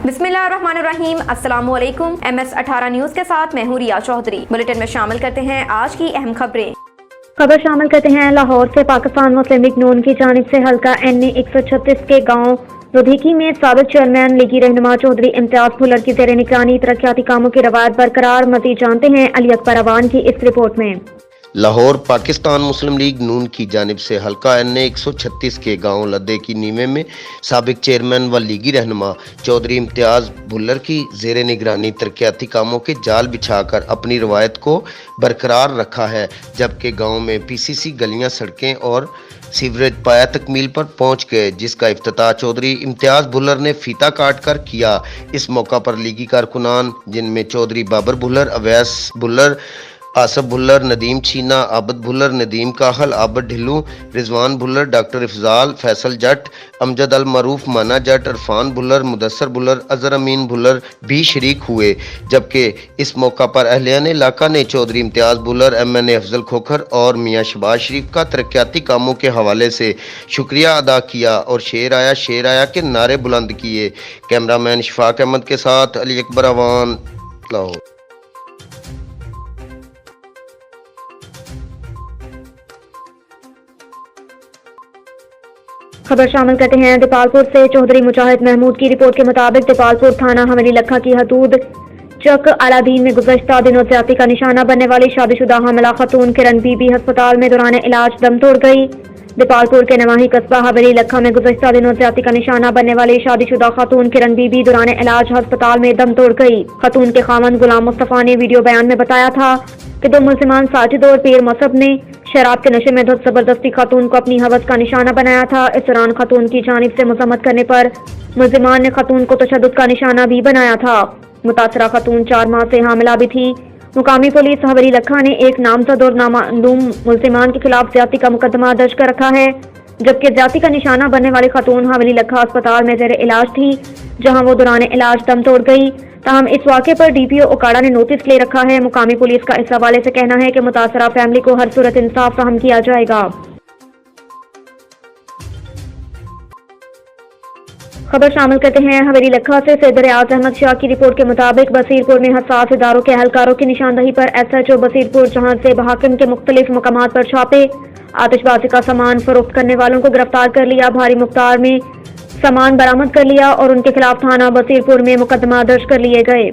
बिस्मिल्लाहिर्रहमानिर्रहीम, अस्सलामुअलैकुम। MS18 news के साथ मैं हूँ रिया चौधरी। बुलेटिन में शामिल करते हैं आज की अहम खबरें। खबर शामिल करते हैं लाहौर से। पाकिस्तान मुस्लिम लीग नून की जानिब से हल्का NA 136 के गाँव रुधीकी में साबिक चेयरमैन लीगी रहनुमा चौधरी इम्तियाज भुल्लर की ज़ेर निगरानी तरक्याती कामों की रवायत बरकरार। मज़ीद जानते हैं अली अकबर अवान की इस रिपोर्ट में। लाहौर पाकिस्तान मुस्लिम लीग नून की जानिब से हल्का NA 136 के गांव लद्दे की नीमे में साबिक चेयरमैन व लीगी रहनुमा चौधरी इम्तियाज भुल्लर की ज़ेर निगरानी तरक्याती कामों के जाल बिछाकर अपनी रवायत को बरकरार रखा है, जबकि गांव में PCC गलियां, सड़कें और सीवरेज पाया तकमील पर पहुंच गए, जिसका इफ्तिताह चौधरी इम्तियाज भुल्लर ने फीता काट कर किया। इस मौका पर लीगी कारकुनान जिनमें चौधरी बाबर भुल्लर, अवैस भुल्लर, आसफ भुल्लर, नदीम छीना, आबद भुल्लर, नदीम काहल, आबद ढिल्लू, रिजवान भुल्लर, डॉक्टर इफजाल, फैसल जट, अमजद अल मरूफ, माना जट, इरफान भुल्लर, मुदस्सर भुल्लर, अजहर अमीन भुल्लर भी शरीक हुए। जबकि इस मौका पर अहलियान इलाका ने चौधरी इम्तियाज भुल्लर, MNA अफजल खोखर और मियाँ शहबाज शरीफ का तरक्याती कामों के हवाले से शुक्रिया अदा किया और शेर आया के नारे बुलंद किए। कैमरामैन शफाक अहमद के साथ अली अकबर अवान, लाहौर। खबर शामिल करते हैं दीपालपुर से। चौधरी मुजाहिद महमूद की रिपोर्ट के मुताबिक दीपालपुर थाना हवेली लखा की हदूद चक अलादीन में गुज़श्ता दिनों ज्यादती का निशाना बनने वाली शादीशुदा हामिला खतून किरण बीबी अस्पताल में दौरान इलाज दम तोड़ गई। दीपालपुर के नवाही कस्बा हवेली लखा में गुज़श्ता दिनों ज्यादती का निशाना बनने वाली शादीशुदा खतून किरण बीबी दौरान इलाज अस्पताल में दम तोड़ गई। खतून के खामन गुलाम मुस्तफा ने वीडियो बयान में बताया था कि दो मुल्जिमान साजिद और पीर मसब ने शराब के नशे में धुत जबरदस्ती खातून को अपनी हवस का निशाना बनाया था। इस दौरान खातून की जानिब से मजम्मत करने पर मुल्जिमान ने खातून को तशद्दुद का निशाना भी बनाया था। मुतासरा खातून 4 माह से हामिला भी थी। मुकामी पुलिस हवेली लखा ने एक नामजद और नामालूम मुल्जिमान के खिलाफ ज्यादती का मुकदमा दर्ज कर रखा है, जबकि ज्यादती का निशाना बनने वाली खातून हवेली लखा अस्पताल में ज़ेर इलाज थी, जहां वो दौरान इलाज दम तोड़ गई। ताहम इस वाक़े पर DPO ओकाड़ा ने नोटिस ले रखा है। मुकामी पुलिस का इस हवाले से कहना है कि मुतासरा फैमिली को हर सूरत इंसाफ फराहम किया जाएगा। खबर शामिल करते हैं हवेली लखा से। सैयद रियाज अहमद शाह की रिपोर्ट के मुताबिक बसीरपुर में हसास इदारों के एहलकारों की निशानदही पर SHO बसीरपुर जहां से बहाकिम के मुख्तलिफ मकामात पर छापे, आतिशबाजी का सामान फरोख्त करने वालों को गिरफ्तार कर लिया, भारी मुख्तार में सामान बरामद कर लिया और उनके खिलाफ थाना बसीरपुर में मुकदमा दर्ज कर लिए गए।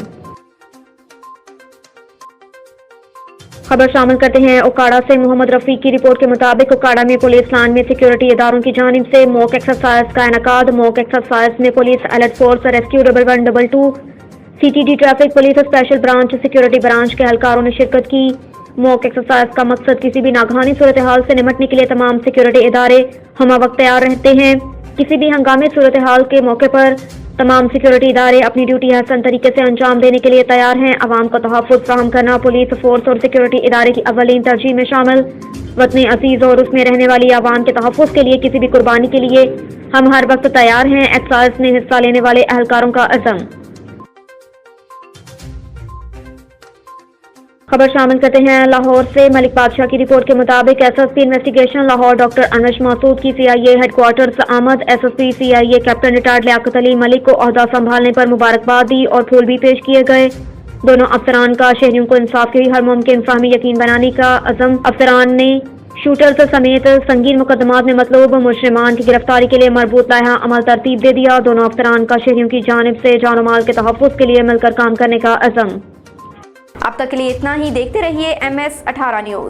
खबर शामिल करते हैं ओकाड़ा से। मोहम्मद रफीक की रिपोर्ट के मुताबिक ओकाड़ा में पुलिस लाइन में सिक्योरिटी इदारों की जानिब से मॉक एक्सरसाइज का इनकाद। मॉक एक्सरसाइज में police alert force, rescue 112, CTD traffic police special branch, security branch के एहलकारों ने शिरकत की। मॉक एक्सरसाइज का मकसद किसी भी नागहानी सूरत हाल से निपटने के लिए तमाम सिक्योरिटी इदारे हमा वक्त तैयार रहते हैं। किसी भी हंगामी सूरत हाल के मौके पर तमाम सिक्योरिटी इदारे अपनी ड्यूटी हसन तरीके से अंजाम देने के लिए तैयार हैं। अवाम को तहफ़्फ़ुज़ फराहम करना पुलिस फोर्स और सिक्योरिटी इदारे की अव्वलीन तरजीह में शामिल। वतन अजीज और उसमें रहने वाली अवाम के तहफ़्फ़ुज़ के लिए किसी भी कुर्बानी के लिए हम हर वक्त तैयार हैं। एक्साइज ने हिस्सा लेने वाले एहलकारों का अज़म। खबर शामिल करते हैं लाहौर से। मलिक बादशाह की रिपोर्ट के मुताबिक SSP investigation Lahore doctor Anas Masood की CIA हेडक्वार्टर्स आमद। SSP CIA captain retired Liaquat Ali Malik को ओहदा संभालने पर मुबारकबाद दी और फूल भी पेश किए गए। दोनों अफसरान का शहरियों को इंसाफ की हर मुमकिन फहमी यकीन बनाने का अज़म। अफसरान ने शूटर्स समेत संगीन मुकदमात में मतलूब मुजरिमान की गिरफ्तारी के लिए मरबूत लाया अमल तरतीब दे दिया। दोनों अफसरान का शहरियों की जानिब से जान माल के तहफ़्फ़ुज़ के लिए मिलकर काम करने का अज़म। अब तक के लिए इतना ही। देखते रहिए MS18 न्यूज़।